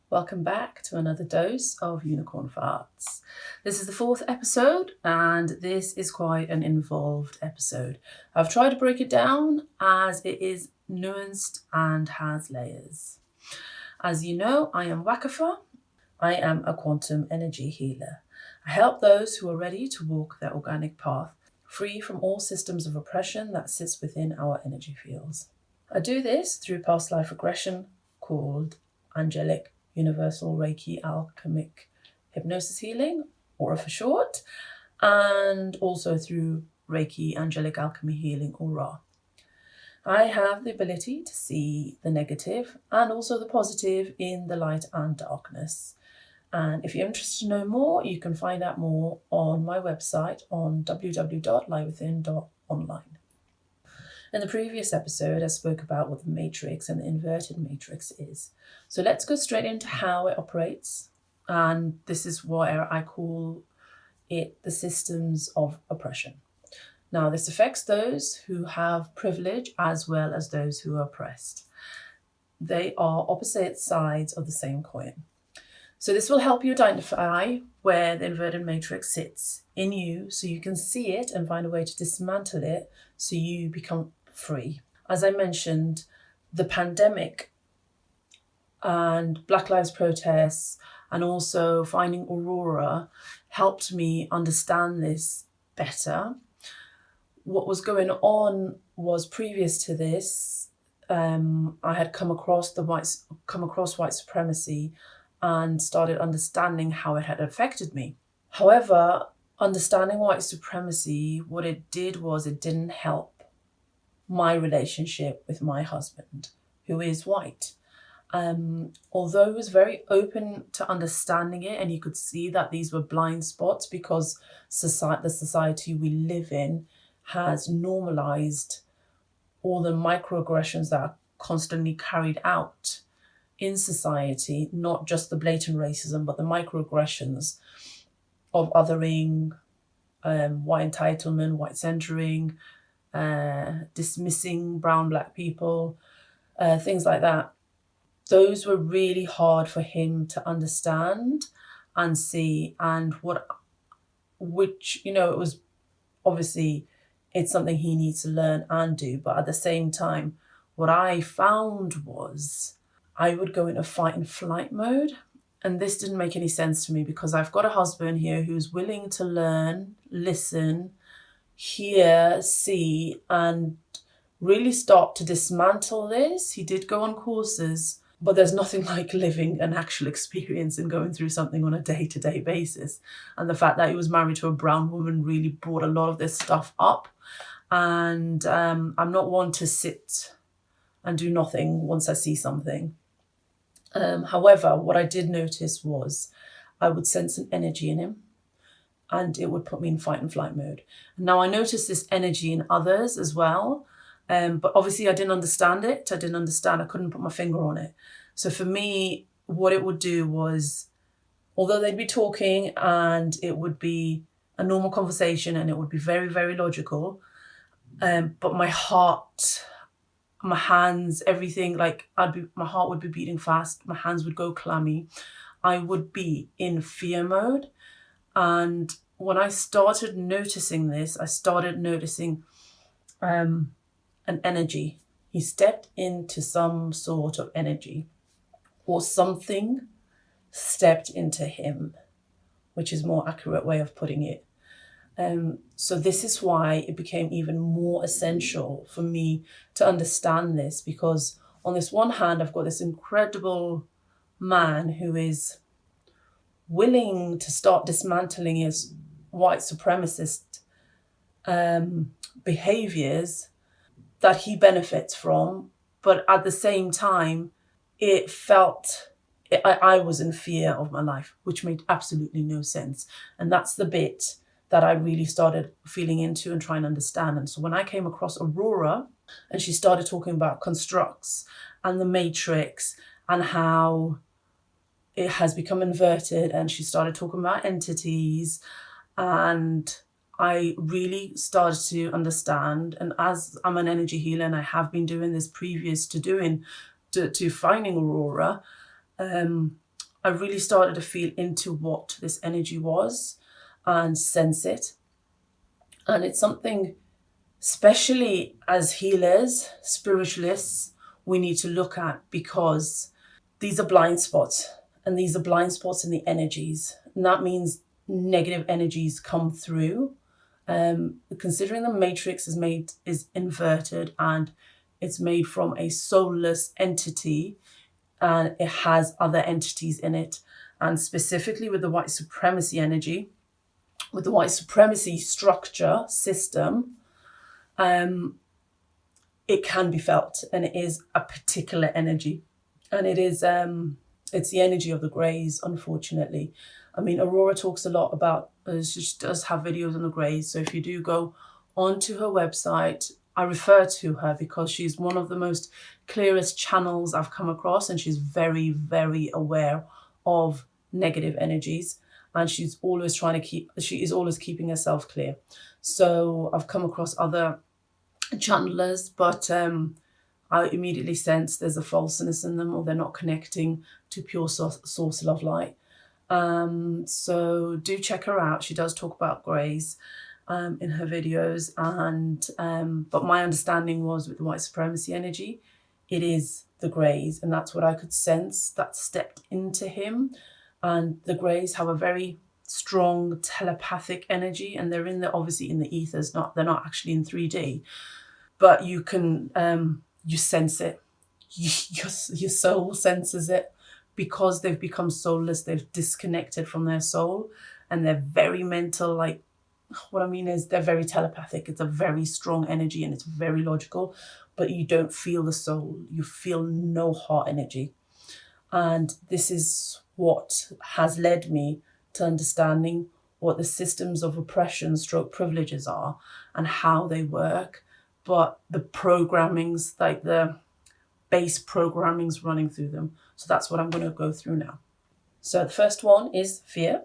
Welcome back to another dose of unicorn farts. This is the 4th episode, and this is quite an involved episode. I've tried to break it down as it is nuanced and has layers. As you know, I am Wakafa. I am a quantum energy healer. I help those who are ready to walk their organic path, free from all systems of oppression that sits within our energy fields. I do this through past life regression called angelic universal Reiki alchemic hypnosis healing, or for short, and also through Reiki angelic alchemy healing, or RA. I have the ability to see the negative and also the positive in the light and darkness. And if you're interested to know more, you can find out more on my website on www.lightwithin.online. In the previous episode, I spoke about what the matrix and the inverted matrix is. So let's go straight into how it operates. And this is where I call it the systems of oppression. Now, this affects those who have privilege as well as those who are oppressed. They are opposite sides of the same coin. So this will help you identify where the inverted matrix sits in you so you can see it and find a way to dismantle it so you become free. As I mentioned, the pandemic and Black Lives protests and also finding Aurora helped me understand this better. What was going on was previous to this, I had come across white supremacy and started understanding how it had affected me. However, understanding white supremacy, what it did was it didn't help my relationship with my husband, who is white. Although he was very open to understanding it, and you could see that these were blind spots because the society we live in has normalized all the microaggressions that are constantly carried out in society, not just the blatant racism, but the microaggressions of othering, white entitlement, white centering, dismissing brown, black people, things like that. Those were really hard for him to understand and see, and it was obviously it's something he needs to learn and do. But at the same time, what I found was I would go into fight and flight mode. And this didn't make any sense to me because I've got a husband here who's willing to learn, listen, hear, see, and really start to dismantle this. He did go on courses, but there's nothing like living an actual experience and going through something on a day-to-day basis. And the fact that he was married to a brown woman really brought a lot of this stuff up. And I'm not one to sit and do nothing once I see something. However, what I did notice was I would sense an energy in him and it would put me in fight and flight mode. Now, I noticed this energy in others as well, but obviously I didn't understand it. I couldn't put my finger on it. So for me, what it would do was, although they'd be talking and it would be a normal conversation and it would be very, very logical, but my heart, my hands, everything, my heart would be beating fast. My hands would go clammy. I would be in fear mode. And when I started noticing this, I started noticing an energy. He stepped into some sort of energy, or something stepped into him, which is a more accurate way of putting it. So this is why it became even more essential for me to understand this, because on this one hand, I've got this incredible man who is willing to start dismantling his white supremacist behaviors that he benefits from. But at the same time, I was in fear of my life, which made absolutely no sense. And that's the bit that I really started feeling into and trying to understand. And so when I came across Aurora and she started talking about constructs and the matrix and how it has become inverted, and she started talking about entities, and I really started to understand. And as I'm an energy healer, and I have been doing this previous to finding Aurora, I really started to feel into what this energy was and sense it. And it's something, especially as healers, spiritualists, we need to look at, because these are blind spots, and these are blind spots in the energies. And that means negative energies come through. Considering the matrix is inverted and it's made from a soulless entity, and it has other entities in it, and specifically with the white supremacy energy, with the white supremacy structure system, it can be felt, and it is a particular energy, and it's the energy of the greys, unfortunately. I mean, Aurora talks a lot about, she does have videos on the greys, so if you do go onto her website, I refer to her because she's one of the most clearest channels I've come across, and she's very, very aware of negative energies, and she is always keeping herself clear. So I've come across other channelers, but I immediately sense there's a falseness in them, or they're not connecting to pure source love light. So do check her out. She does talk about greys in her videos, and but my understanding was, with the white supremacy energy, it is the greys, and that's what I could sense that stepped into him. And the greys have a very strong telepathic energy, and they're obviously in the ethers, they're not actually in 3D, but you can you sense it. Your soul senses it, because they've become soulless. They've disconnected from their soul, and they're very mental. Like, what I mean is, they're very telepathic. It's a very strong energy, and it's very logical, but you don't feel the soul. You feel no heart energy. And this is what has led me to understanding what the systems of oppression / privileges are and how they work. But the programmings, like the base programmings running through them. So that's what I'm going to go through now. So the first one is fear.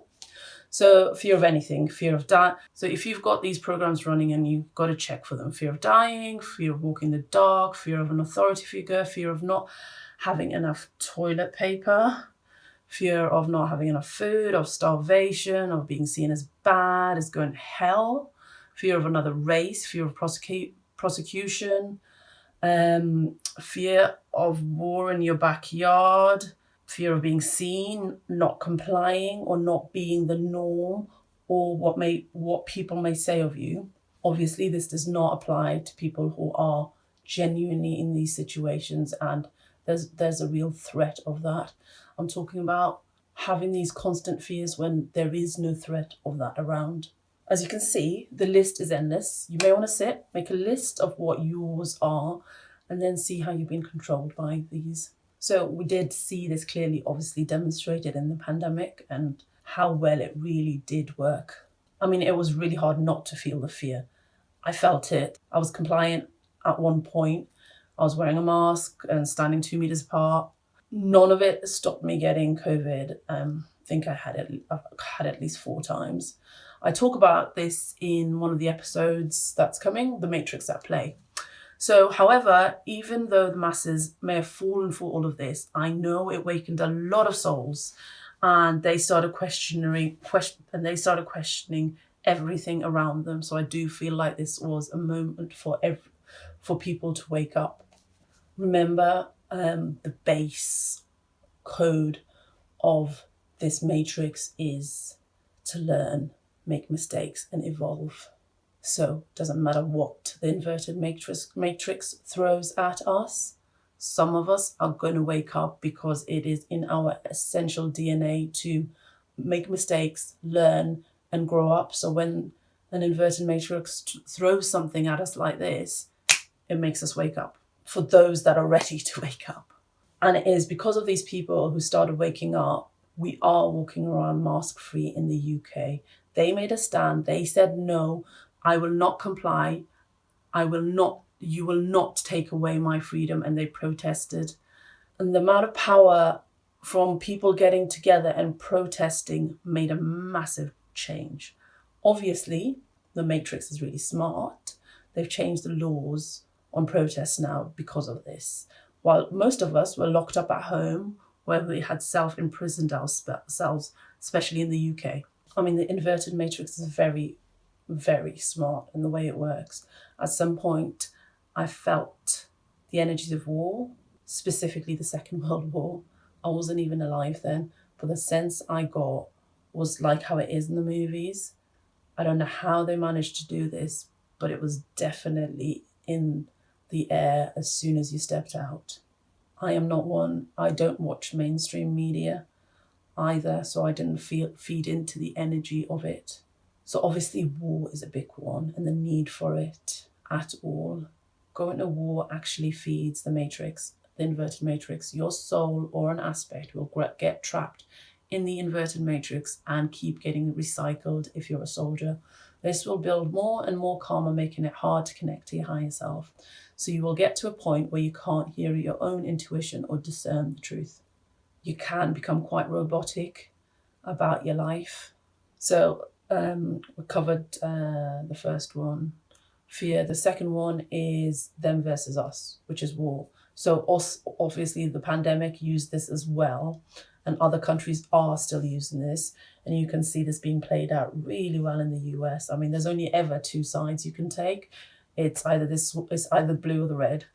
So fear of anything, fear of dying. So if you've got these programs running, and you've got to check for them: fear of dying, fear of walking in the dark, fear of an authority figure, fear of not having enough toilet paper, fear of not having enough food, of starvation, of being seen as bad, as going to hell, fear of another race, fear of prosecution, fear of war in your backyard, fear of being seen, not complying, or not being the norm, or what people may say of you. Obviously, this does not apply to people who are genuinely in these situations, and there's a real threat of that. I'm talking about having these constant fears when there is no threat of that around. As you can see, the list is endless. You may want to sit, make a list of what yours are, and then see how you've been controlled by these. So we did see this clearly, obviously demonstrated in the pandemic, and how well it really did work. I mean, it was really hard not to feel the fear. I felt it. I was compliant at one point. I was wearing a mask and standing 2 meters apart. None of it stopped me getting COVID. I think I've had at least 4 times. I talk about this in one of the episodes that's coming, The Matrix at Play. So, however, even though the masses may have fallen for all of this, I know it awakened a lot of souls, and they started questioning everything around them. So I do feel like this was a moment for people to wake up. Remember, the base code of this matrix is to learn, make mistakes, and evolve. So it doesn't matter what the inverted matrix throws at us. Some of us are going to wake up, because it is in our essential DNA to make mistakes, learn, and grow up. So when an inverted matrix throws something at us like this, it makes us wake up, for those that are ready to wake up. And it is because of these people who started waking up, we are walking around mask-free in the UK. They made a stand. They said, no, I will not comply. You will not take away my freedom. And they protested. And the amount of power from people getting together and protesting made a massive change. Obviously, the Matrix is really smart. They've changed the laws on protests now because of this. While most of us were locked up at home, where we had self-imprisoned ourselves, especially in the UK. I mean, the inverted matrix is very, very smart in the way it works. At some point, I felt the energies of war, specifically the Second World War. I wasn't even alive then, but the sense I got was like how it is in the movies. I don't know how they managed to do this, but it was definitely in the air as soon as you stepped out. I am not one, I don't watch mainstream media either, so I didn't feed into the energy of it. So obviously war is a big one, and the need for it at all. Going to war actually feeds the matrix, the inverted matrix. Your soul or an aspect will get trapped in the inverted matrix and keep getting recycled if you're a soldier. This will build more and more karma, making it hard to connect to your higher self. So you will get to a point where you can't hear your own intuition or discern the truth. You can become quite robotic about your life. So we covered the first one, fear. The second one is them versus us, which is war. So us, obviously the pandemic used this as well, and other countries are still using this, and you can see this being played out really well in the US. I mean, there's only ever two sides you can take. It's either the blue or the red.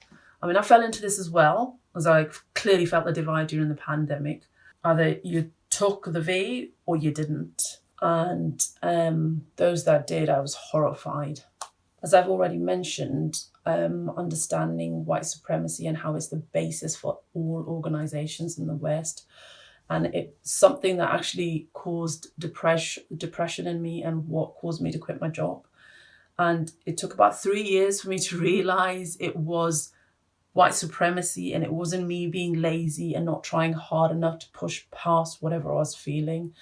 I mean, I fell into this as well, as I clearly felt the divide during the pandemic. Either you took the V or you didn't. And those that did, I was horrified. As I've already mentioned, understanding white supremacy and how it's the basis for all organizations in the West. And it's something that actually caused depression in me, and what caused me to quit my job. And it took about 3 years for me to realize it was white supremacy, and it wasn't me being lazy and not trying hard enough to push past whatever I was feeling.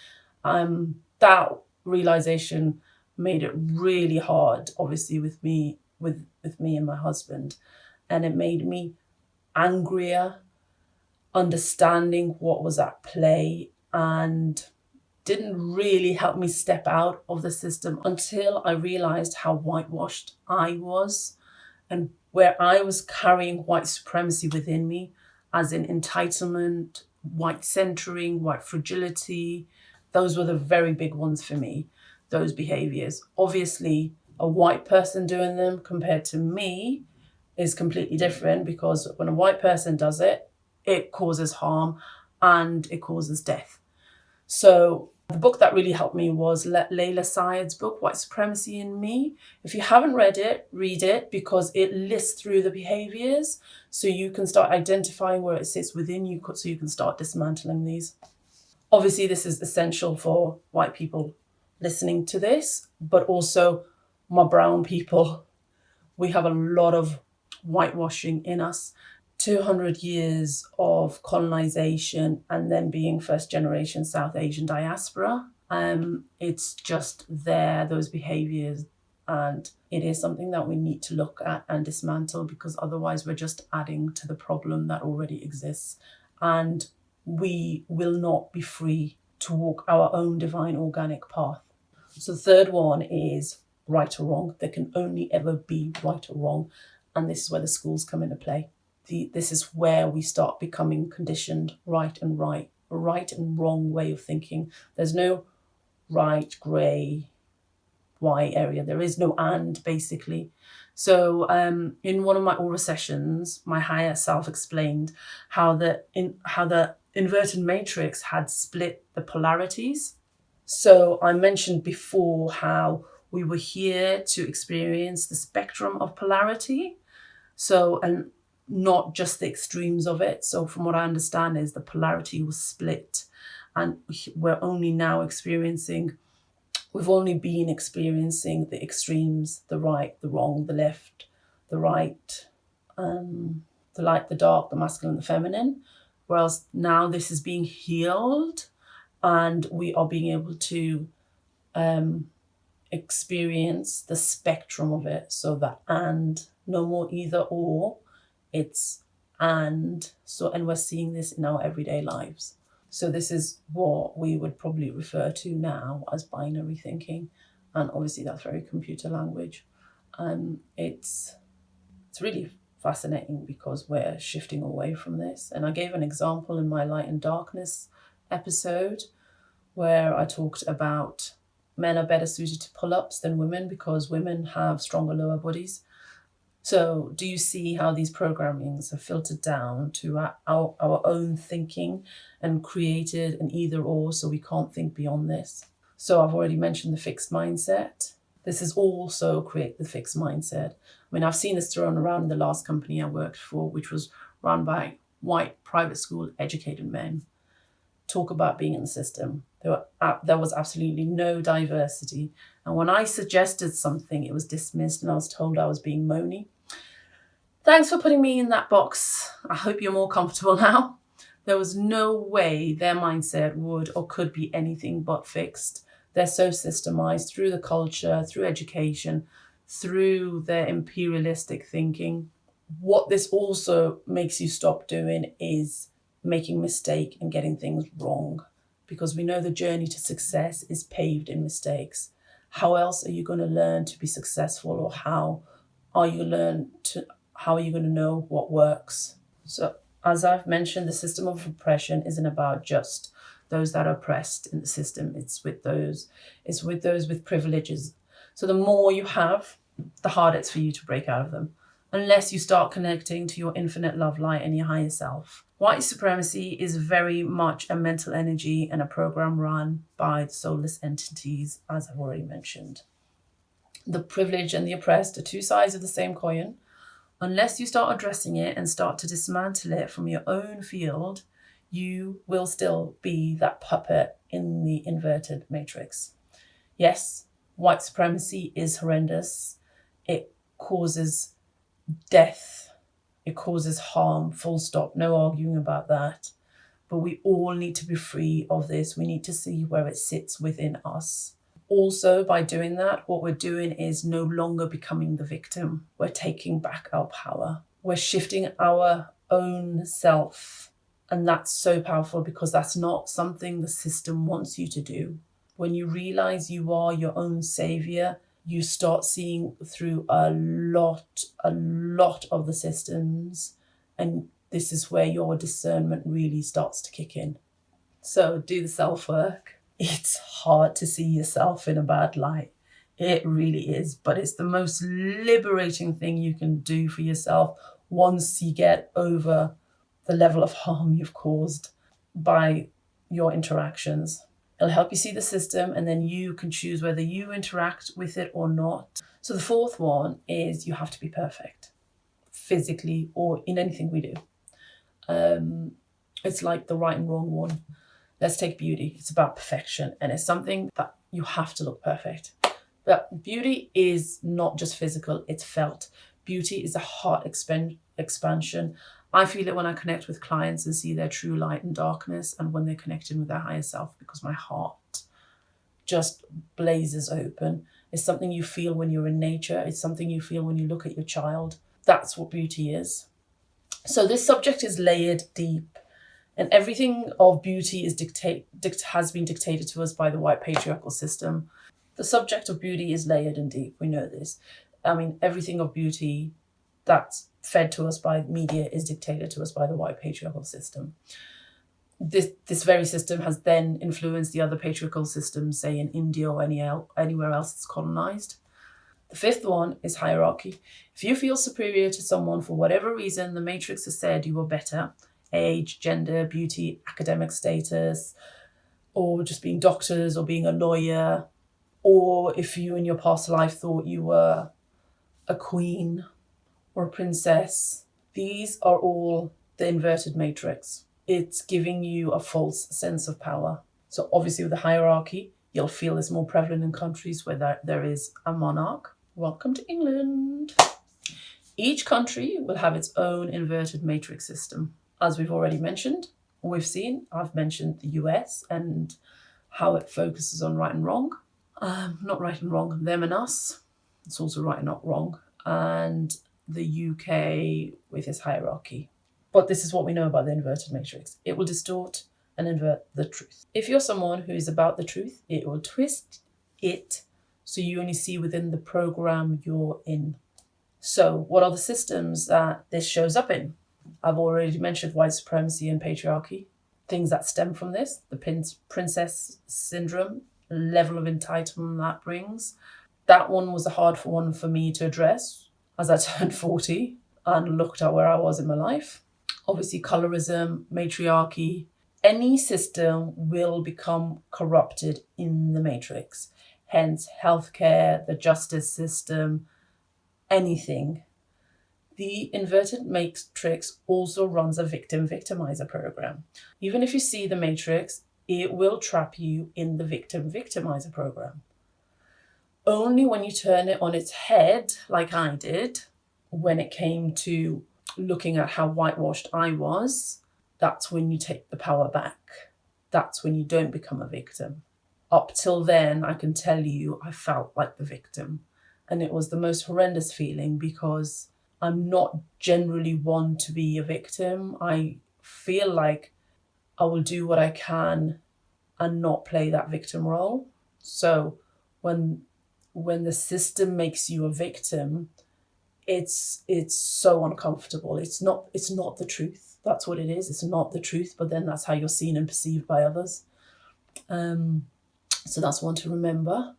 That realization made it really hard, obviously, with me and my husband. And it made me angrier, understanding what was at play, and didn't really help me step out of the system until I realized how whitewashed I was, and where I was carrying white supremacy within me, as in entitlement, white centering, white fragility. Those were the very big ones for me, those behaviors. Obviously, a white person doing them compared to me is completely different, because when a white person does it, it causes harm and it causes death. So the book that really helped me was Layla Syed's book, White Supremacy in Me. If you haven't read it, read it, because it lists through the behaviors so you can start identifying where it sits within you, so you can start dismantling these. Obviously, this is essential for white people listening to this, but also my brown people. We have a lot of whitewashing in us. 200 years of colonization, and then being first generation South Asian diaspora. It's just there, those behaviors, and it is something that we need to look at and dismantle, because otherwise we're just adding to the problem that already exists, and we will not be free to walk our own divine organic path. So the third one is right or wrong. There can only ever be right or wrong, and this is where the schools come into play. This is where we start becoming conditioned right and wrong way of thinking. There's no right, grey, white area. There is no and, basically. So in one of my aura sessions, my higher self explained how the inverted matrix had split the polarities. So I mentioned before how we were here to experience the spectrum of polarity. So, and not just the extremes of it. So from what I understand is the polarity was split, and we're only now we've only been experiencing the extremes, the right, the wrong, the left, the right, the light, the dark, the masculine, the feminine. Whereas now this is being healed, and we are being able to experience the spectrum of it. So that, and no more either or, it's and. So, and we're seeing this in our everyday lives. So this is what we would probably refer to now as binary thinking, and obviously that's very computer language. It's really fascinating because we're shifting away from this. And I gave an example in my light and darkness episode where I talked about men are better suited to pull-ups than women because women have stronger lower bodies. So do you see how these programmings have filtered down to our own thinking and created an either or, so we can't think beyond this? So I've already mentioned the fixed mindset. This is also create the fixed mindset. I mean, I've seen this thrown around in the last company I worked for, which was run by white private school educated men. Talk about being in the system. There was absolutely no diversity. And when I suggested something, it was dismissed and I was told I was being moany. Thanks for putting me in that box. I hope you're more comfortable now. There was no way their mindset would or could be anything but fixed. They're so systemized through the culture, through education, through their imperialistic thinking. What this also makes you stop doing is making mistake and getting things wrong, because we know the journey to success is paved in mistakes. How else are you going to learn to be successful, or how are you going to know what works? So as I've mentioned, the system of oppression isn't about just those that are oppressed in the system. It's with those with privileges. So the more you have, the harder it's for you to break out of them, unless you start connecting to your infinite love light and your higher self. White supremacy is very much a mental energy and a program run by the soulless entities, as I've already mentioned. The privileged and the oppressed are two sides of the same coin. Unless you start addressing it and start to dismantle it from your own field, you will still be that puppet in the inverted matrix. Yes, white supremacy is horrendous. It causes death. It causes harm, full stop. No arguing about that. But we all need to be free of this. We need to see where it sits within us. Also, by doing that, what we're doing is no longer becoming the victim. We're taking back our power. We're shifting our own self. And that's so powerful, because that's not something the system wants you to do. When you realize you are your own savior, you start seeing through a lot of the systems. And this is where your discernment really starts to kick in. So do the self-work. It's hard to see yourself in a bad light. It really is. But it's the most liberating thing you can do for yourself once you get over the level of harm you've caused by your interactions. It'll help you see the system, and then you can choose whether you interact with it or not. So the fourth one is you have to be perfect, physically or in anything we do. It's like the right and wrong one. Let's take beauty. It's about perfection, and it's something that you have to look perfect. But beauty is not just physical, it's felt. Beauty is a heart expansion. I feel it when I connect with clients and see their true light and darkness, and when they're connected with their higher self, because my heart just blazes open. It's something you feel when you're in nature. It's something you feel when you look at your child. That's what beauty is. So this subject is layered deep, and everything of beauty is has been dictated to us by the white patriarchal system. The subject of beauty is layered and deep. We know this. I mean, everything of beauty that's fed to us by media is dictated to us by the white patriarchal system. This very system has then influenced the other patriarchal systems, say in India or anywhere else it's colonized. The fifth one is hierarchy. If you feel superior to someone for whatever reason, the matrix has said you were better, age, gender, beauty, academic status, or just being doctors or being a lawyer, or if you in your past life thought you were a queen or a princess. These are all the inverted matrix. It's giving you a false sense of power. So obviously with the hierarchy, you'll feel it's more prevalent in countries where there is a monarch. Welcome to England. Each country will have its own inverted matrix system. As we've already mentioned, I've mentioned the US and how it focuses on right and wrong. Not right and wrong, them and us. It's also right and not wrong. And the UK with its hierarchy. But this is what we know about the inverted matrix. It will distort and invert the truth. If you're someone who is about the truth, it will twist it so you only see within the program you're in. So what are the systems that this shows up in? I've already mentioned white supremacy and patriarchy. Things that stem from this, the princess syndrome, level of entitlement that brings. That one was a hard one for me to address as I turned 40 and looked at where I was in my life. Obviously, colorism, matriarchy, any system will become corrupted in the matrix. Hence, healthcare, the justice system, anything. The inverted matrix also runs a victim-victimizer program. Even if you see the matrix, it will trap you in the victim-victimizer program. Only when you turn it on its head, like I did, when it came to looking at how whitewashed I was, that's when you take the power back. That's when you don't become a victim. Up till then, I can tell you, I felt like the victim. And it was the most horrendous feeling because I'm not generally one to be a victim. I feel like I will do what I can and not play that victim role. So when the system makes you a victim, it's so uncomfortable. It's not the truth. That's what it is. It's not the truth, but then that's how you're seen and perceived by others. So that's one to remember.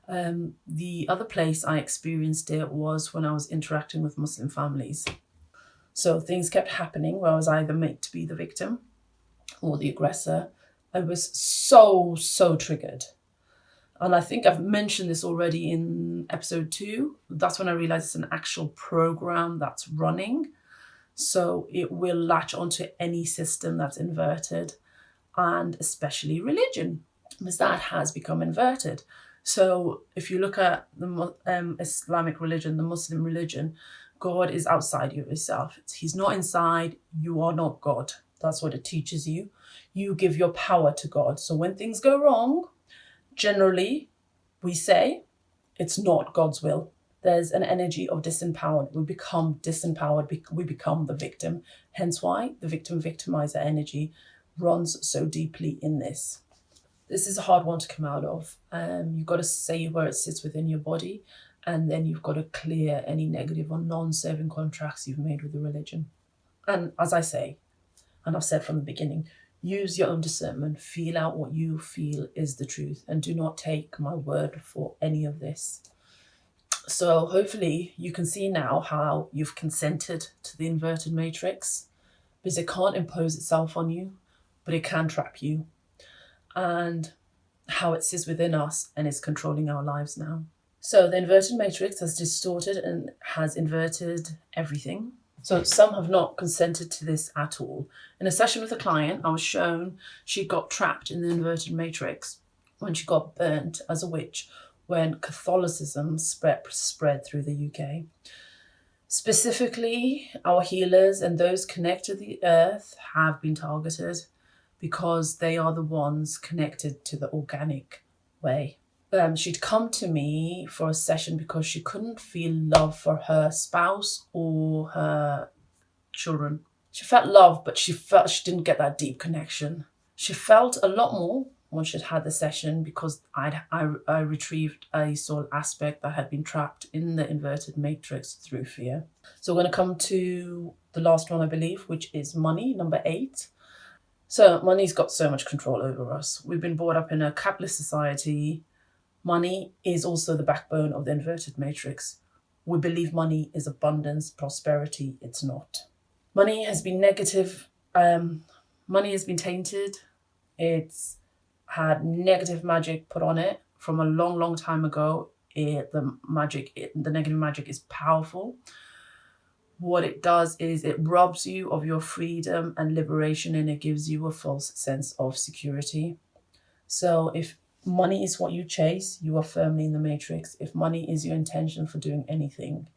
The other place I experienced it was when I was interacting with Muslim families. So things kept happening where I was either made to be the victim or the aggressor. I was so triggered. And I think I've mentioned this already in episode 2. That's when I realized it's an actual program that's running. So it will latch onto any system that's inverted, and especially religion, because that has become inverted. So if you look at the Islamic religion, the Muslim religion, God is outside you yourself. He's not inside. You are not God. That's what it teaches you. You give your power to God. So when things go wrong, generally, we say it's not God's will. There's an energy of disempowered. We become disempowered. We become the victim. Hence why the victim-victimizer energy runs so deeply in this. This is a hard one to come out of. You've got to say where it sits within your body, and then you've got to clear any negative or non-serving contracts you've made with the religion. And as I say, and I've said from the beginning, use your own discernment, feel out what you feel is the truth, and do not take my word for any of this. So hopefully you can see now how you've consented to the inverted matrix, because it can't impose itself on you, but it can trap you, and how it sits within us and is controlling our lives now. So the inverted matrix has distorted and has inverted everything. So some have not consented to this at all. In a session with a client, I was shown she got trapped in the inverted matrix when she got burnt as a witch when Catholicism spread through the UK. Specifically, our healers and those connected to the earth have been targeted because they are the ones connected to the organic way. She'd come to me for a session because she couldn't feel love for her spouse or her children. She felt love, but she felt she didn't get that deep connection. She felt a lot more when she'd had the session because I retrieved a soul aspect that had been trapped in the inverted matrix through fear. So we're going to come to the last one, I believe, which is money, number 8. So money's got so much control over us. We've been brought up in a capitalist society. Money is also the backbone of the inverted matrix. We believe money is abundance, prosperity. It's not. Money has been negative. Money has been tainted. It's had negative magic put on it from a long time ago. The negative magic is powerful. What it does is it robs you of your freedom and liberation, and it gives you a false sense of security. So if money is what you chase, you are firmly in the matrix. If money is your intention for doing anything,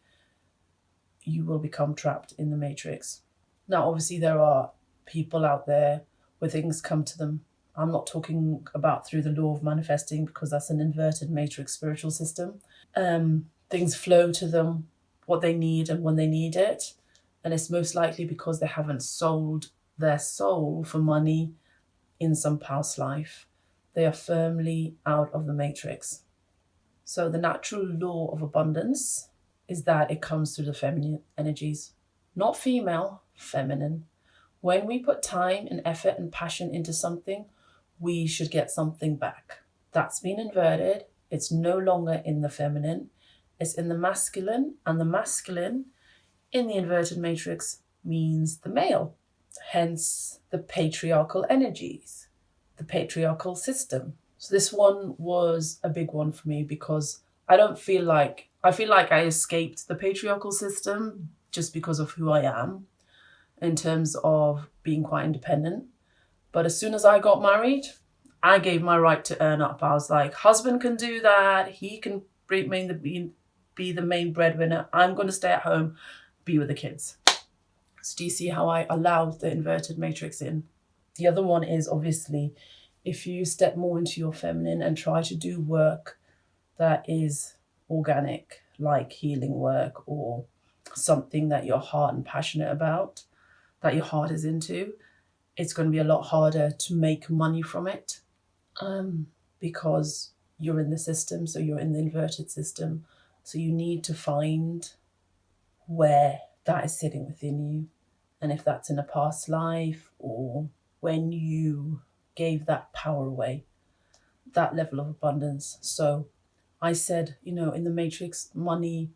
you will become trapped in the matrix. Now, obviously, there are people out there where things come to them. I'm not talking about through the law of manifesting because that's an inverted matrix spiritual system. Things flow to them, what they need and when they need it. And it's most likely because they haven't sold their soul for money in some past life. They are firmly out of the matrix. So the natural law of abundance is that it comes through the feminine energies, not female, feminine. When we put time and effort and passion into something, we should get something back. That's been inverted. It's no longer in the feminine, it's in the masculine, and the masculine in the inverted matrix means the male. Hence the patriarchal energies, the patriarchal system. So this one was a big one for me because I feel like I escaped the patriarchal system just because of who I am in terms of being quite independent. But as soon as I got married, I gave my right to earn up. I was like, husband can do that. He can be the main breadwinner. I'm going to stay at home, be with the kids. So do you see how I allowed the inverted matrix in? The other one is obviously if you step more into your feminine and try to do work that is organic, like healing work or something that your heart and passionate about, that your heart is into, it's going to be a lot harder to make money from it because you're in the system, so you're in the inverted system. So you need to find where that is sitting within you. And if that's in a past life or when you gave that power away, that level of abundance. So I said, in the matrix, money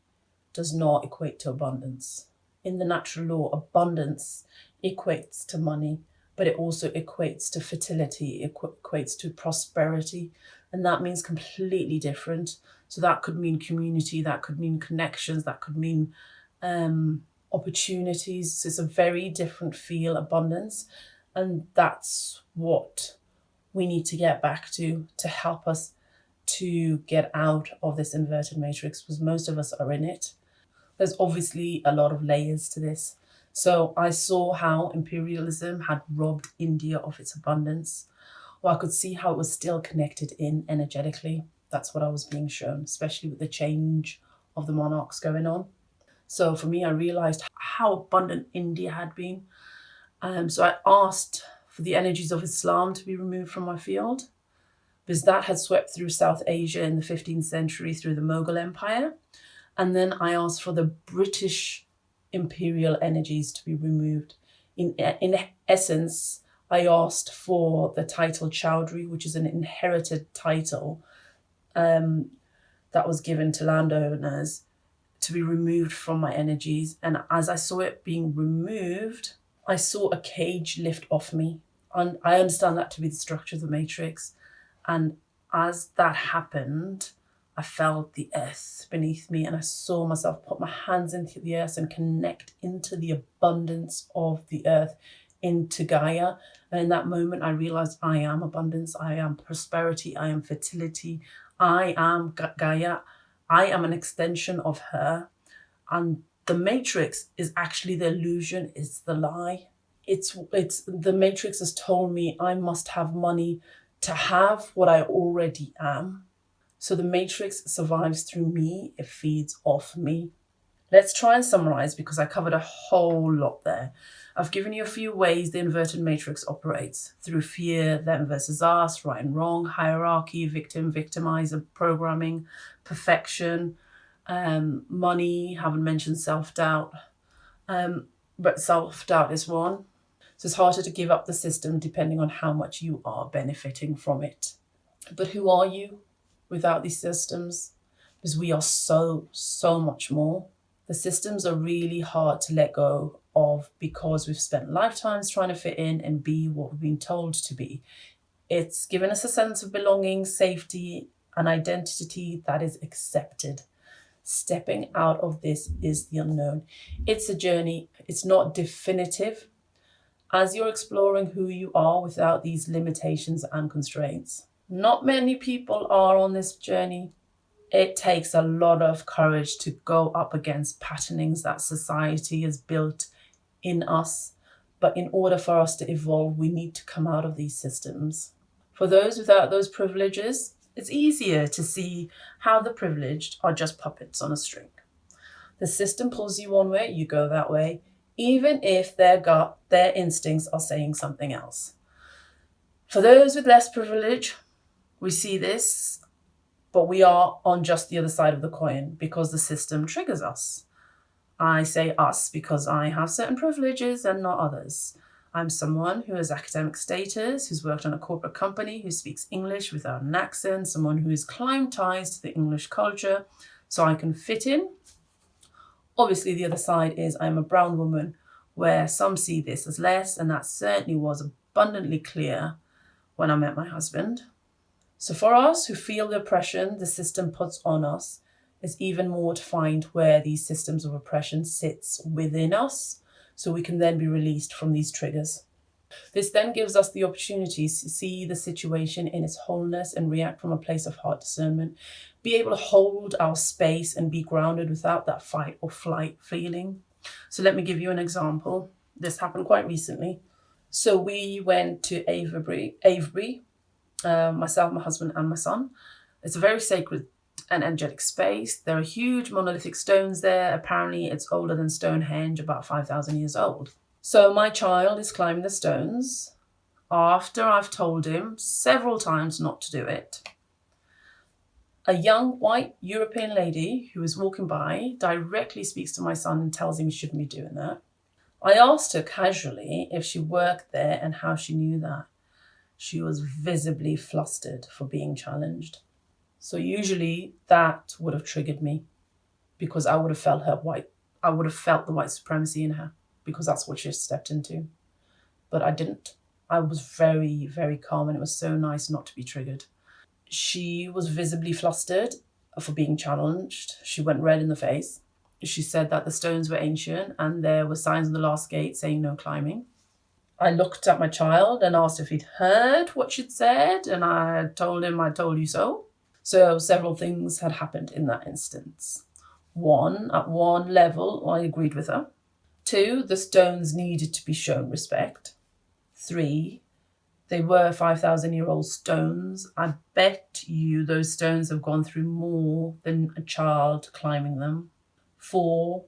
does not equate to abundance. In the natural law, abundance equates to money, but it also equates to fertility, it equates to prosperity, and that means completely different. So that could mean community, that could mean connections, that could mean opportunities. So it's a very different feel, abundance, and that's what we need to get back to help us to get out of this inverted matrix, because most of us are in it. There's obviously a lot of layers to this. So I saw how imperialism had robbed India of its abundance. Well, I could see how it was still connected in energetically. That's what I was being shown, especially with the change of the monarchs going on. So for me, I realized how abundant India had been. So I asked for the energies of Islam to be removed from my field, because that had swept through South Asia in the 15th century through the Mughal Empire. And then I asked for the British imperial energies to be removed. In essence, I asked for the title Chowdhury, which is an inherited title that was given to landowners, to be removed from my energies. And as I saw it being removed, I saw a cage lift off me. And I understand that to be the structure of the matrix. And as that happened, I felt the earth beneath me, and I saw myself put my hands into the earth and connect into the abundance of the earth, into Gaia. And in that moment, I realized I am abundance, I am prosperity, I am fertility, I am Gaia, I am an extension of her. And the matrix is actually the illusion, it's the lie. It's the matrix has told me I must have money to have what I already am. So the matrix survives through me, it feeds off me. Let's try and summarize, because I covered a whole lot there. I've given you a few ways the inverted matrix operates: through fear, them versus us, right and wrong, hierarchy, victim, victimizer, programming, perfection, money, haven't mentioned self-doubt, but self-doubt is one. So it's harder to give up the system depending on how much you are benefiting from it. But who are you without these systems? Because we are so much more. The systems are really hard to let go of because we've spent lifetimes trying to fit in and be what we've been told to be. It's given us a sense of belonging, safety, and identity that is accepted. Stepping out of this is the unknown. It's a journey. It's not definitive. As you're exploring who you are without these limitations and constraints. Not many people are on this journey. It takes a lot of courage to go up against patternings that society has built in us. But in order for us to evolve, we need to come out of these systems. For those without those privileges, it's easier to see how the privileged are just puppets on a string. The system pulls you one way, you go that way, even if their instincts are saying something else. For those with less privilege, we see this But we are on just the other side of the coin because the system triggers us. I say us because I have certain privileges and not others. I'm someone who has academic status, who's worked on a corporate company, who speaks English without an accent, someone who has climbed ties to the English culture so I can fit in. Obviously, the other side is I'm a brown woman, where some see this as less, and that certainly was abundantly clear when I met my husband. So for us who feel the oppression the system puts on us, it's even more to find where these systems of oppression sits within us, so we can then be released from these triggers. This then gives us the opportunity to see the situation in its wholeness and react from a place of heart discernment, be able to hold our space and be grounded without that fight or flight feeling. So let me give you an example. This happened quite recently. So we went to Avebury, myself, my husband and my son. It's a very sacred and angelic space. There are huge monolithic stones there. Apparently it's older than Stonehenge, about 5,000 years old. So my child is climbing the stones after I've told him several times not to do it. A young white European lady who is walking by directly speaks to my son and tells him he shouldn't be doing that. I asked her casually if she worked there and how she knew that. She was visibly flustered for being challenged. So usually that would have triggered me because I would have felt the white supremacy in her because that's what she stepped into. But I didn't. I was very, very calm, and it was so nice not to be triggered. She was visibly flustered for being challenged. She went red in the face. She said that the stones were ancient and there were signs on the last gate saying no climbing. I looked at my child and asked if he'd heard what she'd said, and I told him I told you so. So several things had happened in that instance. One, at one level, I agreed with her. 2, the stones needed to be shown respect. 3, they were 5,000-year-old stones. I bet you those stones have gone through more than a child climbing them. 4,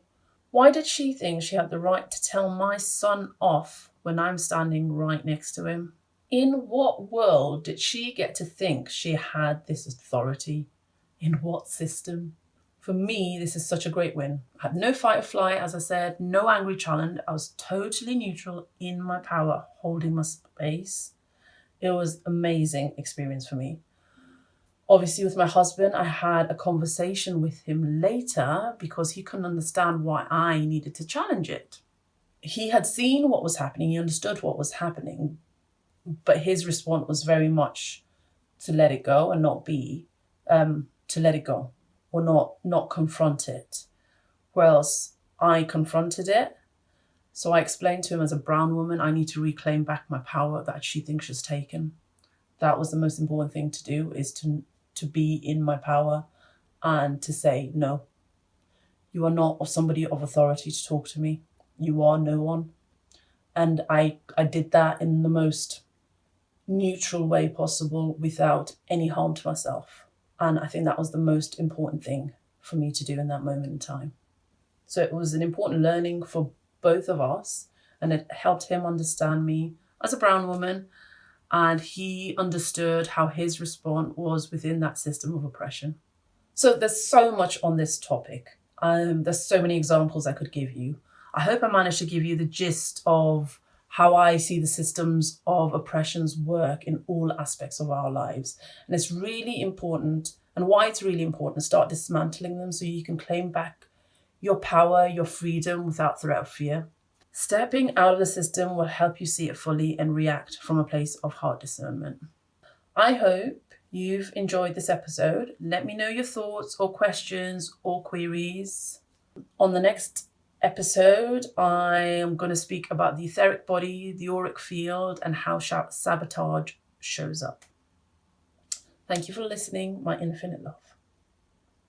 why did she think she had the right to tell my son off when I'm standing right next to him? In what world did she get to think she had this authority? In what system? For me, this is such a great win. I had no fight or flight, as I said, no angry challenge. I was totally neutral in my power, holding my space. It was an amazing experience for me. Obviously, with my husband, I had a conversation with him later because he couldn't understand why I needed to challenge it. He had seen what was happening. He understood what was happening. But his response was very much to let it go and not be, to let it go or not confront it. Whereas I confronted it. So I explained to him, as a brown woman, I need to reclaim back my power that she thinks she's taken. That was the most important thing to do, is to be in my power and to say, no, you are not somebody of authority to talk to me. You are no one. And I did that in the most neutral way possible without any harm to myself. And I think that was the most important thing for me to do in that moment in time. So it was an important learning for both of us, and it helped him understand me as a brown woman, and he understood how his response was within that system of oppression. So there's so much on this topic. There's so many examples I could give you. I hope I managed to give you the gist of how I see the systems of oppressions work in all aspects of our lives. And it's really important, and why it's really important, to start dismantling them so you can claim back your power, your freedom without threat or fear. Stepping out of the system will help you see it fully and react from a place of heart discernment. I hope you've enjoyed this episode. Let me know your thoughts or questions or queries. On the next episode, I am going to speak about the etheric body, the auric field, and how sabotage shows up. Thank you for listening. My infinite love.